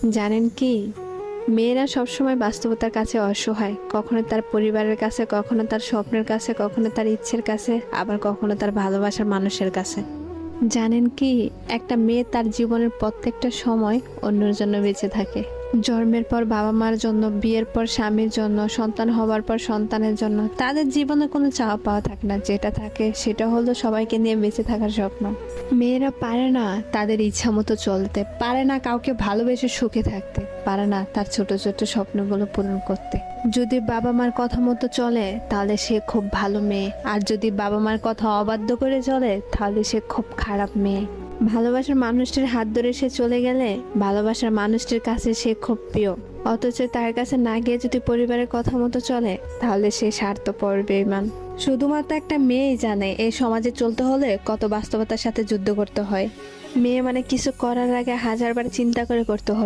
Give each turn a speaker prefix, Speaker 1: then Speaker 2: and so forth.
Speaker 1: জানেন কি, মেয়েরা সবসময় বাস্তবতার কাছে অসহায়, কখনো তার পরিবারের কাছে, কখনো তার স্বপ্নের কাছে, কখনো তার ইচ্ছের কাছে, আবার কখনো তার ভালোবাসার মানুষের কাছে। জানেন কি, একটা মেয়ে তার জীবনের প্রত্যেকটা সময় অন্যের জন্য বেঁচে থাকে। জন্মের পর বাবা মার জন্য, বিয়ের পর স্বামীর জন্য, সন্তান হবার পর সন্তানের জন্য। তাদের জীবনে কোনো চাওয়া পাওয়া থাকে না, যেটা থাকে সেটা হলো সবাইকে নিয়ে বেঁচে থাকার স্বপ্ন। মেয়েরা পারে না তাদের ইচ্ছা মতো চলতে, পারে না কাউকে ভালোবেসে সুখে থাকতে, পারে না তার ছোট ছোট স্বপ্নগুলো পূরণ করতে। যদি বাবা মার কথা মতো চলে তাহলে সে খুব ভালো মেয়ে, আর যদি বাবা মার কথা অবাধ্য করে চলে তাহলে সে খুব খারাপ মেয়ে। ভালোবাসার মানুষটির হাত ধরে সে চলে গেলে ভালোবাসার মানুষটির কাছে সে খুব প্রিয়, অথচ তার কাছে না গিয়ে যদি পরিবারের কথা মতো চলে তাহলে সে স্বার্থপর, বেঈমান। শুধুমাত্র একটা মেয়েই জানে এই সমাজে চলতে হলে কত বাস্তবতার সাথে যুদ্ধ করতে হয়। মেয়ে মানে কিছু করার আগে হাজারবার চিন্তা করে করতে হবে।